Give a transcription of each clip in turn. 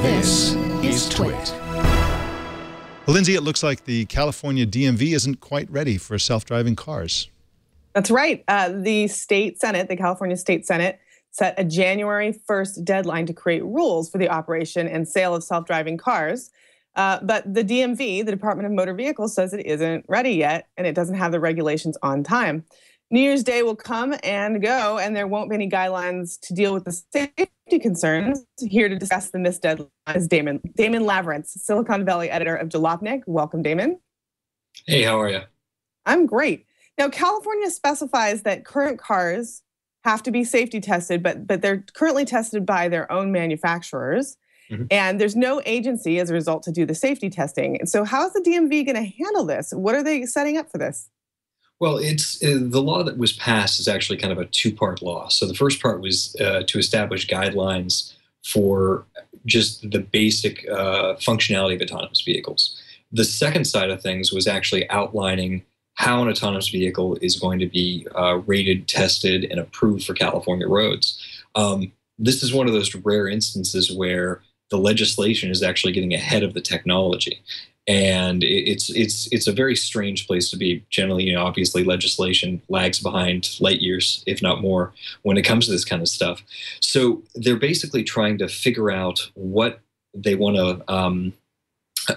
This is TWiT. Well, Lindsay, it looks like the California DMV isn't quite ready for self-driving cars. That's right. The state Senate, the California State Senate, set a January 1st deadline to create rules for the operation and sale of self-driving cars. But the DMV, the Department of Motor Vehicles, says it isn't ready yet and it doesn't have the regulations on time. New Year's Day will come and go, and there won't be any guidelines to deal with the safety concerns. Here to discuss the missed deadline is Damon Lavrance, Silicon Valley editor of Jalopnik. Welcome, Damon. Hey, how are you? I'm great. Now, California specifies that current cars have to be safety tested, but they're currently tested by their own manufacturers. And there's no agency as a result to do the safety testing. And so how is the DMV going to handle this? What are they setting up for this? Well, it's the law that was passed is actually kind of a two-part law. So the first part was to establish guidelines for just the basic functionality of autonomous vehicles. The second side of things was actually outlining how an autonomous vehicle is going to be rated, tested, and approved for California roads. This is one of those rare instances where the legislation is actually getting ahead of the technology. And it's a very strange place to be. Generally, obviously legislation lags behind light years, if not more, when it comes to this kind of stuff. So they're basically trying to figure out what they want to,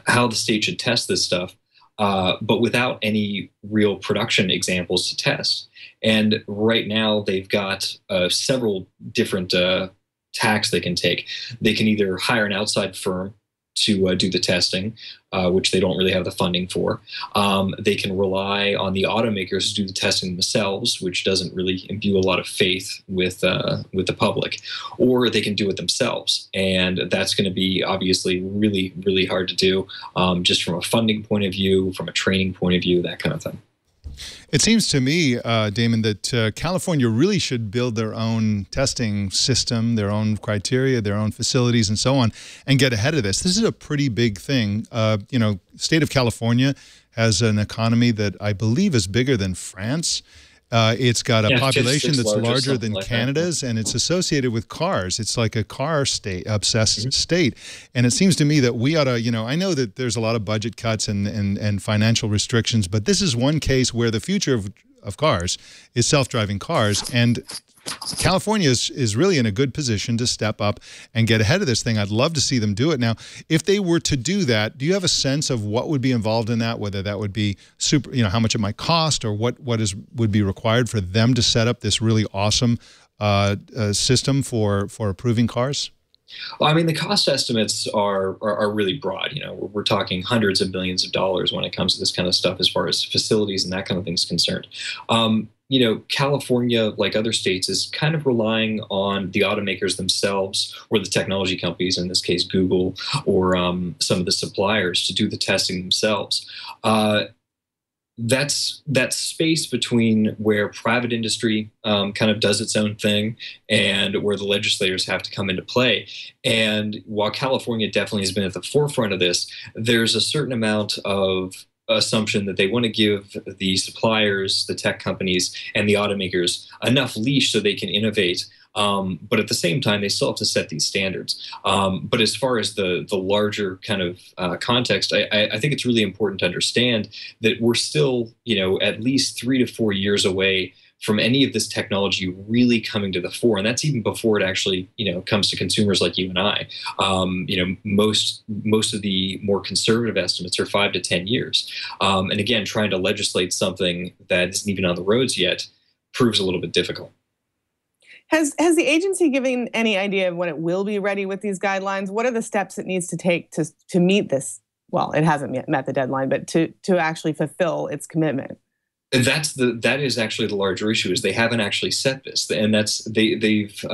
how the state should test this stuff, but without any real production examples to test. And right now they've got several different tacks they can take. They can either hire an outside firm to do the testing, which they don't really have the funding for. They can rely on the automakers to do the testing themselves, which doesn't really imbue a lot of faith with the public. Or they can do it themselves, and that's going to be obviously really, really hard to do, just from a funding point of view, from a training point of view, that kind of thing. It seems to me, Damon, that California really should build their own testing system, their own criteria, their own facilities, and so on, and get ahead of this. This is a pretty big thing. State of California has an economy that I believe is bigger than France. It's got a population that's larger than Canada's, and it's associated with cars. It's like a car state, obsessed state. And it seems to me that we ought to, I know that there's a lot of budget cuts and financial restrictions, but this is one case where the future of cars is self-driving cars. And California is really in a good position to step up and get ahead of this thing. I'd love to see them do it. Now, if they were to do that, do you have a sense of what would be involved in that, whether that would be how much it might cost, or what would be required for them to set up this really awesome system for approving cars? Well, I mean, the cost estimates are really broad. We're talking hundreds of millions of dollars when it comes to this kind of stuff, as far as facilities and that kind of thing is concerned. California, like other states, is kind of relying on the automakers themselves, or the technology companies, in this case Google, or some of the suppliers, to do the testing themselves. That's that space between where private industry kind of does its own thing and where the legislators have to come into play. And while California definitely has been at the forefront of this, there's a certain amount of assumption that they want to give the suppliers, the tech companies, and the automakers enough leash so they can innovate. But at the same time, they still have to set these standards. But as far as the larger kind of context, I think it's really important to understand that we're still, at least 3 to 4 years away from any of this technology really coming to the fore. And that's even before it actually, comes to consumers like you and I. Most of the more conservative estimates are 5 to 10 years. And again, trying to legislate something that isn't even on the roads yet proves a little bit difficult. Has the agency given any idea of when it will be ready with these guidelines? What are the steps it needs to take to meet this? Well, it hasn't yet met the deadline, but to actually fulfill its commitment. And that is actually the larger issue, is they haven't actually set this. And they've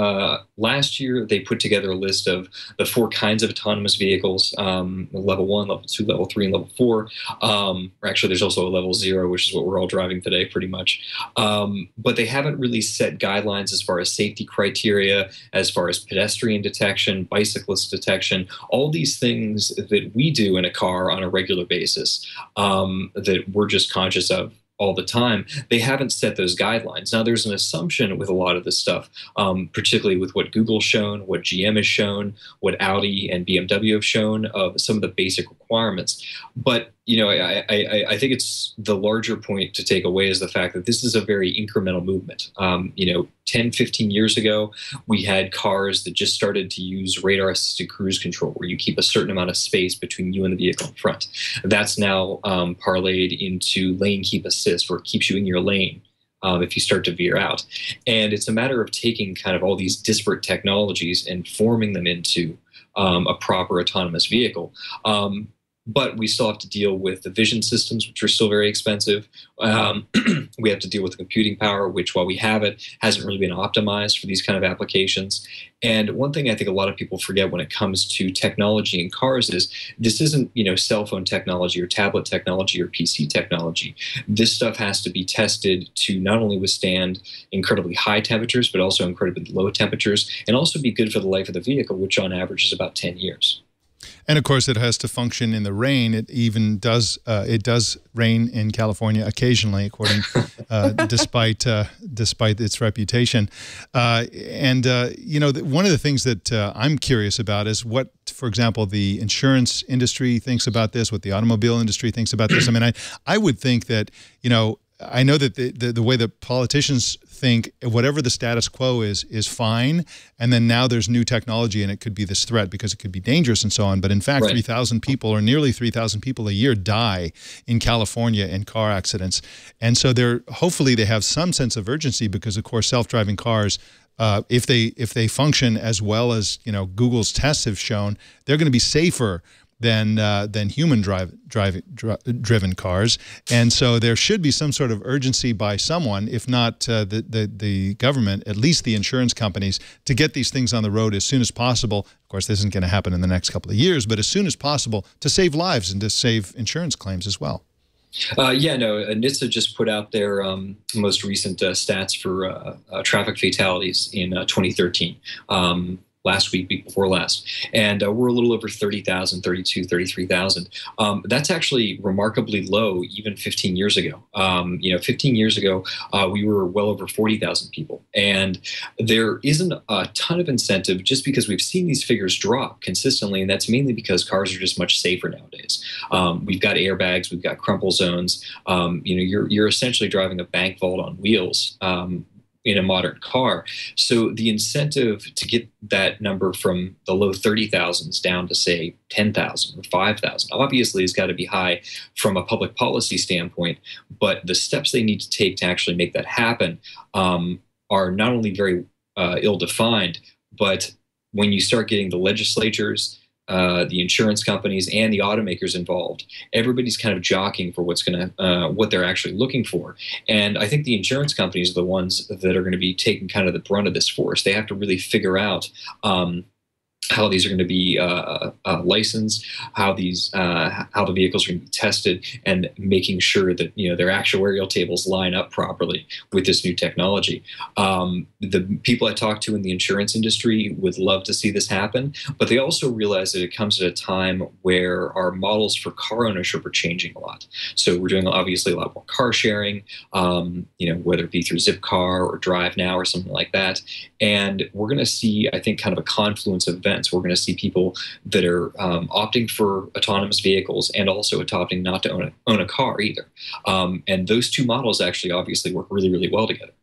last year they put together a list of the 4 kinds of autonomous vehicles, level 1, level 2, level 3, and level 4. Or actually there's also a level 0, which is what we're all driving today pretty much. But they haven't really set guidelines as far as safety criteria, as far as pedestrian detection, bicyclist detection, all these things that we do in a car on a regular basis, that we're just conscious of all the time, they haven't set those guidelines. Now, there's an assumption with a lot of this stuff, particularly with what Google's shown, what GM has shown, what Audi and BMW have shown of some of the basic requirements. But I think it's the larger point to take away is the fact that this is a very incremental movement. 10, 15 years ago, we had cars that just started to use radar-assisted cruise control, where you keep a certain amount of space between you and the vehicle in front. That's now parlayed into lane keep assist, where it keeps you in your lane if you start to veer out. And it's a matter of taking kind of all these disparate technologies and forming them into a proper autonomous vehicle. But we still have to deal with the vision systems, which are still very expensive. We have to deal with the computing power, which, while we have it, hasn't really been optimized for these kind of applications. And one thing I think a lot of people forget when it comes to technology in cars is this isn't, cell phone technology or tablet technology or PC technology. This stuff has to be tested to not only withstand incredibly high temperatures, but also incredibly low temperatures, and also be good for the life of the vehicle, which on average is about 10 years. And of course, it has to function in the rain. It even does. It does rain in California occasionally, according, despite its reputation. One of the things that I'm curious about is what, for example, the insurance industry thinks about this, what the automobile industry thinks about this. I mean, I would think that, I know that the way that politicians think, whatever the status quo is fine, and then now there's new technology and it could be this threat because it could be dangerous and so on. But in fact, right. 3,000 people, or nearly 3,000 people a year, die in California in car accidents. And so hopefully they have some sense of urgency, because of course self-driving cars, if they function as well as Google's tests have shown, they're going to be safer than human driven cars. And so there should be some sort of urgency by someone, if not the government, at least the insurance companies, to get these things on the road as soon as possible. Of course, this isn't going to happen in the next couple of years, but as soon as possible, to save lives and to save insurance claims as well. NHTSA just put out their most recent stats for traffic fatalities in 2013. Last week before last. And we're a little over 30,000, 32, 33,000. That's actually remarkably low even 15 years ago. 15 years ago, we were well over 40,000 people. And there isn't a ton of incentive just because we've seen these figures drop consistently, and that's mainly because cars are just much safer nowadays. We've got airbags, we've got crumple zones. You're essentially driving a bank vault on wheels. In a modern car. So the incentive to get that number from the low 30,000s down to, say, 10,000 or 5,000 obviously has got to be high from a public policy standpoint, but the steps they need to take to actually make that happen are not only very ill-defined, but when you start getting the legislatures, the insurance companies, and the automakers involved, everybody's kind of jockeying for what they're actually looking for. And I think the insurance companies are the ones that are going to be taking kind of the brunt of this force. They have to really figure out how these are going to be licensed, how the vehicles are going to be tested, and making sure that their actuarial tables line up properly with this new technology. The people I talk to in the insurance industry would love to see this happen, but they also realize that it comes at a time where our models for car ownership are changing a lot. So we're doing obviously a lot more car sharing, whether it be through Zipcar or Drive Now or something like that. And we're going to see, I think, kind of a confluence of events. We're going to see people that are opting for autonomous vehicles and also opting not to own a car either. And those two models actually obviously work really, really well together.